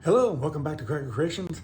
Hello, and welcome back to Craig Creations.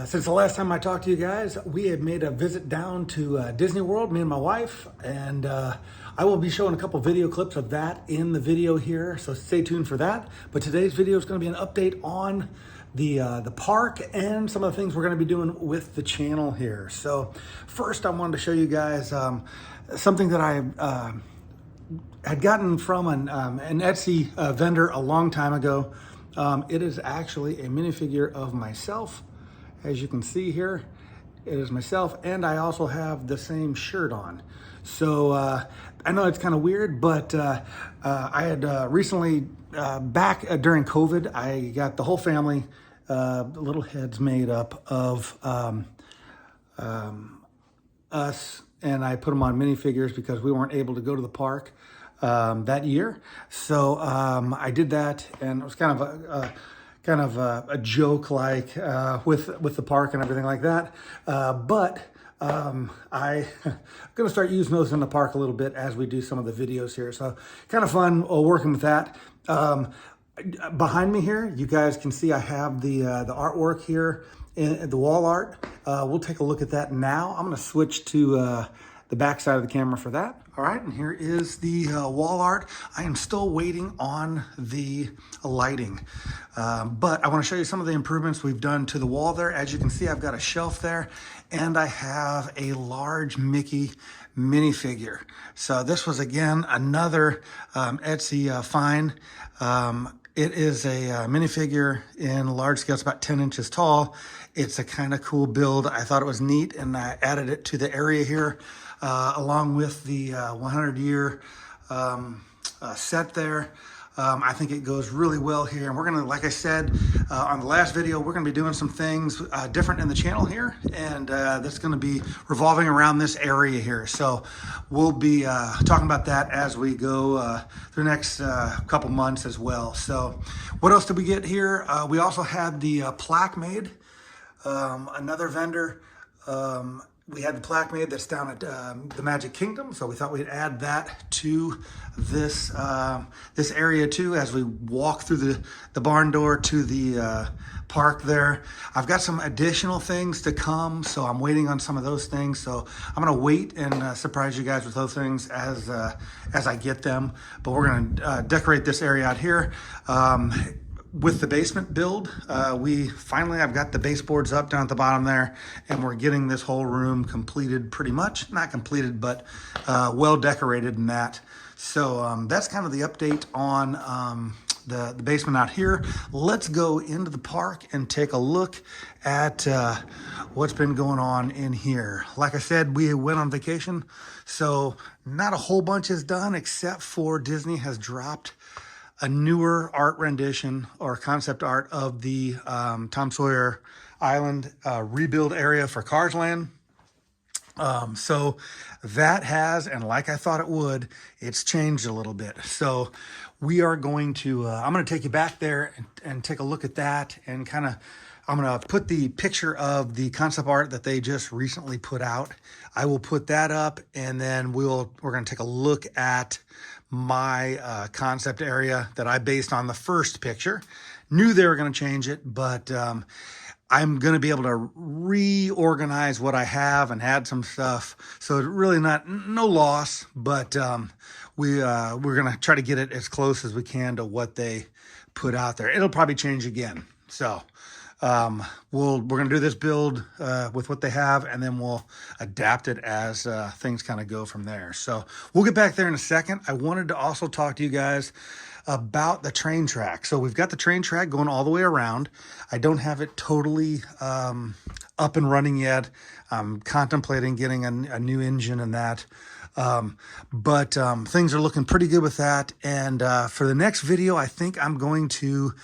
Since the last time I talked to you guys, we have made a visit down to Disney World, me and my wife, and I will be showing a couple video clips of that in the video here, so stay tuned for that. But today's video is going to be an update on the park and some of the things we're going to be doing with the channel here. So first, I wanted to show you guys something that I had gotten from an Etsy vendor a long time ago. It is actually a minifigure of myself. As you can see here, it is myself, and I also have the same shirt on. So I know it's kind of weird, but I had recently, back during COVID, I got the whole family little heads made up of us, and I put them on minifigures because we weren't able to go to the park that year. So I did that, and it was kind of a joke, like with the park and everything like that. But I'm gonna start using those in the park a little bit as we do some of the videos here. So kind of fun working with that. Behind me here, you guys can see I have the artwork here, in the wall art. We'll take a look at that now. I'm gonna switch to the back side of the camera for that. All right, and here is the wall art. I am still waiting on the lighting, but I want to show you some of the improvements we've done to the wall there. As you can see, I've got a shelf there, and I have a large Mickey minifigure. So this was, again, another Etsy find. It is a minifigure in large scale. It's about 10 inches tall. It's a kind of cool build. I thought it was neat, and I added it to the area here, along with the 100-year set there. I think it goes really well here. And we're gonna, like I said on the last video, we're gonna be doing some things different in the channel here. And that's gonna be revolving around this area here. So we'll be talking about that as we go through the next couple months as well. So what else did we get here? We also had the plaque made. Another vendor, we had the plaque made that's down at the Magic Kingdom, so we thought we'd add that to this this area too as we walk through the barn door to the park there. I've got some additional things to come, so I'm waiting on some of those things. So I'm gonna wait and surprise you guys with those things as I get them. But we're gonna decorate this area out here. With the basement build, I've got the baseboards up down at the bottom there, and we're getting this whole room completed pretty much. Not completed, but well decorated in that. So that's kind of the update on the basement out here. Let's go into the park and take a look at what's been going on in here. Like I said, we went on vacation, so not a whole bunch is done, except for Disney has dropped a newer art rendition or concept art of the Tom Sawyer Island rebuild area for Cars Land. So that has, and like I thought it would, it's changed a little bit. So we are going to, I'm going to take you back there and take a look at that, and I'm going to put the picture of the concept art that they just recently put out. I will put that up, and then we're going to take a look at my concept area that I based on the first picture. Knew they were going to change it, but I'm going to be able to reorganize what I have and add some stuff. So really no loss, but we're going to try to get it as close as we can to what they put out there. It'll probably change again. So we're going to do this build with what they have, and then we'll adapt it as things kind of go from there. So we'll get back there in a second. I wanted to also talk to you guys about the train track. So we've got the train track going all the way around. I don't have it totally up and running yet. I'm contemplating getting a new engine and that. But things are looking pretty good with that. And for the next video, I think I'm going to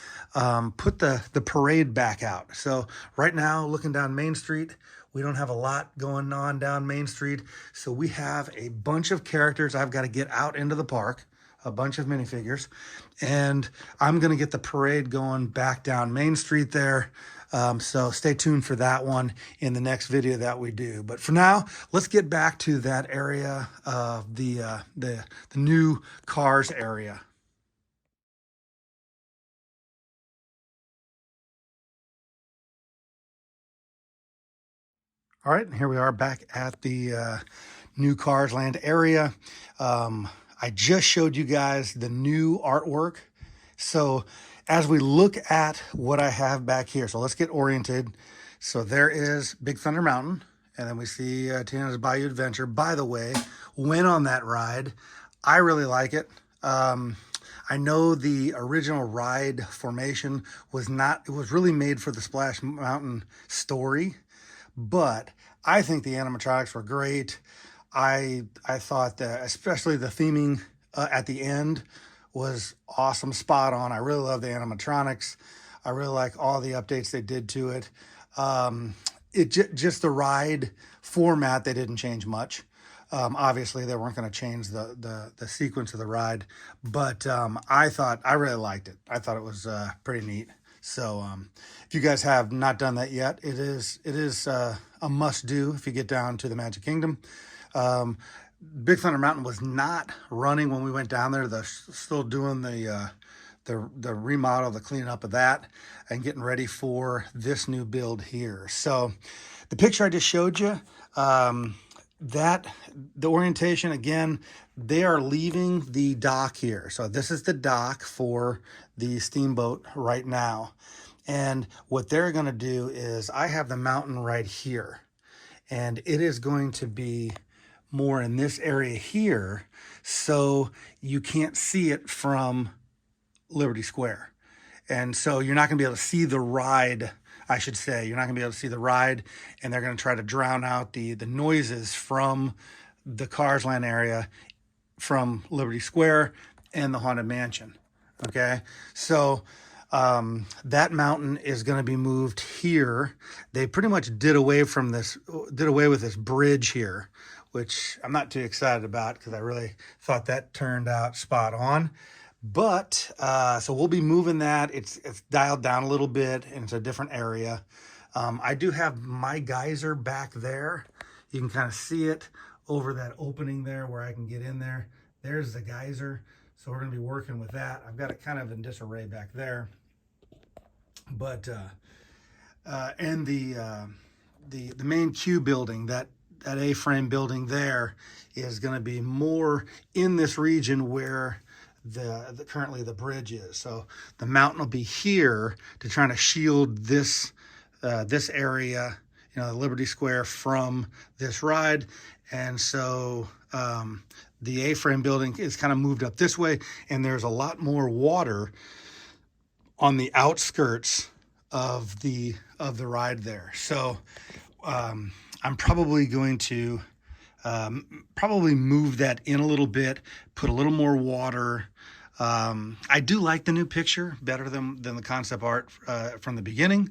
put the parade back out. So right now, looking down Main Street, we don't have a lot going on down Main Street. So we have a bunch of characters I've got to get out into the park, a bunch of minifigures, and I'm going to get the parade going back down Main Street there. So stay tuned for that one in the next video that we do. But for now, let's get back to that area of the new cars area. All right, and here we are back at the new Cars Land area. I just showed you guys the new artwork. So as we look at what I have back here, so let's get oriented. So there is Big Thunder Mountain, and then we see Tiana's Bayou Adventure. By the way, went on that ride. I really like it. I know the original ride formation was not, it was really made for the Splash Mountain story, but I think the animatronics were great. I thought that especially the theming at the end was awesome, spot on. I really love the animatronics. I really like all the updates they did to it. Just the ride format, they didn't change much. Obviously, they weren't going to change the sequence of the ride, but I really liked it. I thought it was pretty neat. So if you guys have not done that yet, it is a must do if you get down to the Magic Kingdom. Big Thunder Mountain was not running when we went down there. They're still doing the remodel, the cleaning up of that, and getting ready for this new build here. So the picture I just showed you, that the orientation, again, they are leaving the dock here. So this is the dock for the steamboat right now. And what they're going to do is, I have the mountain right here, and it is going to be more in this area here, so you can't see it from Liberty Square. And so you're not going to be able to see the ride, I should say. You're not going to be able to see the ride, and they're going to try to drown out the noises from the Cars Land area from Liberty Square and the Haunted Mansion. Okay, so that mountain is going to be moved here. They pretty much did away with this bridge here, which I'm not too excited about because I really thought that turned out spot on. But so we'll be moving that. It's dialed down a little bit, and it's a different area. I do have my geyser back there. You can kind of see it over that opening there where I can get in there. There's the geyser. So we're going to be working with that. I've got it kind of in disarray back there. But and the main Q building, that A-frame building there, is going to be more in this region where currently the bridge is. So the mountain will be here to try to shield this area, Liberty Square, from this ride. And so the A-frame building is kind of moved up this way, and there's a lot more water on the outskirts of the ride there. So I'm probably going to probably move that in a little bit, put a little more water. I do like the new picture better than the concept art from the beginning.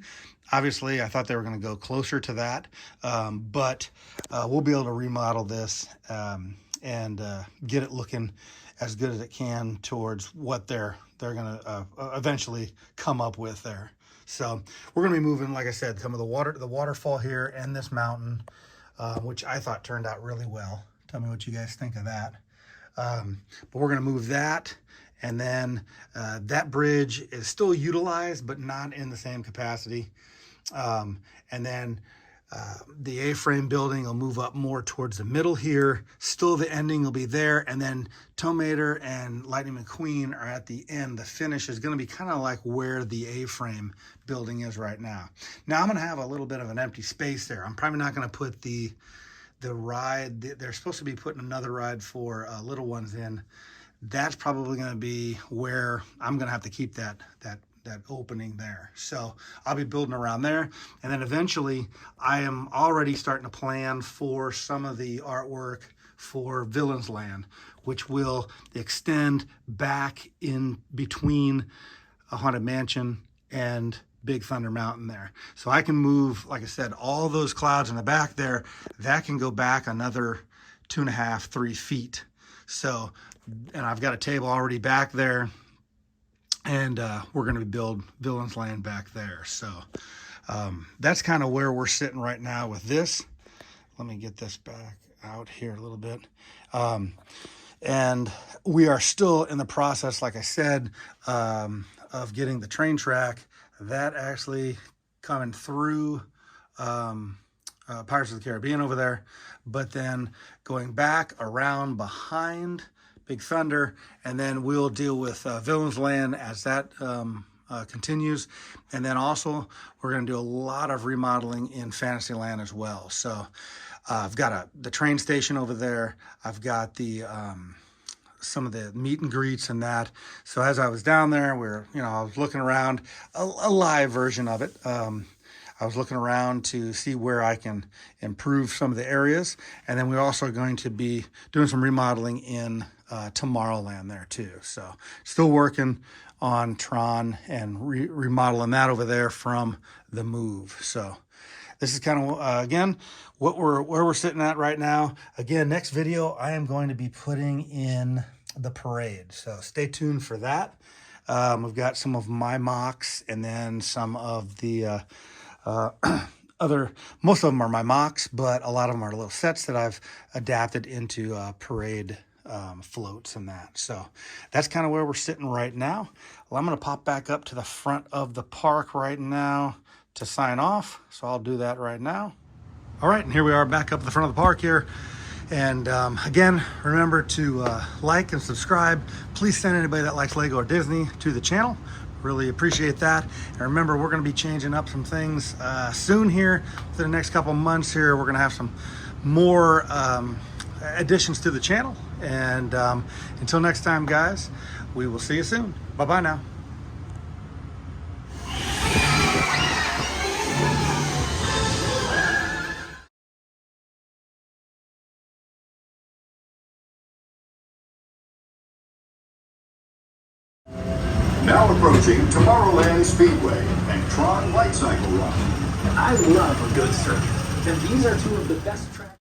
Obviously, I thought they were going to go closer to that, but we'll be able to remodel this and get it looking as good as it can towards what they're going to eventually come up with there. So we're going to be moving, like I said, some of the waterfall here and this mountain, which I thought turned out really well. Tell me what you guys think of that. But we're going to move that, and then that bridge is still utilized, but not in the same capacity. And then the A-frame building will move up more towards the middle here. Still, the ending will be there, and then Tow Mater and Lightning McQueen are at the end. The finish is going to be kind of like where the A-frame building is right now. Now I'm going to have a little bit of an empty space there. I'm probably not going to put the ride. They're supposed to be putting another ride for little ones in. That's probably going to be where I'm going to have to keep that opening there. So I'll be building around there. And then eventually I am already starting to plan for some of the artwork for Villains Land, which will extend back in between a Haunted Mansion and Big Thunder Mountain there. So I can move, like I said, all those clouds in the back there, that can go back another 2.5, 3 feet. So, and I've got a table already back there, and we're going to build Villains Land back there. So that's kind of where we're sitting right now with this. Let me get this back out here a little bit. And we are still in the process, like I said, of getting the train track. That actually coming through Pirates of the Caribbean over there, but then going back around behind Big Thunder, and then we'll deal with Villains Land as that continues. And then also we're going to do a lot of remodeling in Fantasyland as well. So I've got the train station over there. I've got the some of the meet and greets and that. So as I was down there, I was looking around, a live version of it. I was looking around to see where I can improve some of the areas. And then we're also going to be doing some remodeling in Tomorrowland there too. So still working on Tron and remodeling that over there from the move. So this is kind of, again, where we're sitting at right now. Again, next video, I am going to be putting in the parade. So stay tuned for that. We've got some of my MOCs and then some of the most of them are my MOCs, but a lot of them are little sets that I've adapted into parade floats and that. So that's kind of where we're sitting right now. Well, I'm going to pop back up to the front of the park right now to sign off. So I'll do that right now. All right, and here we are back up at the front of the park here. And again, remember to like and subscribe. Please send anybody that likes Lego or Disney to the channel. Really appreciate that. And remember, we're going to be changing up some things soon here. Within the next couple months here, we're going to have some more additions to the channel. And until next time, guys, we will see you soon. Bye-bye now. Now approaching Tomorrowland Speedway and Tron Light Cycle Run. I love a good circuit, and these are two of the best tracks.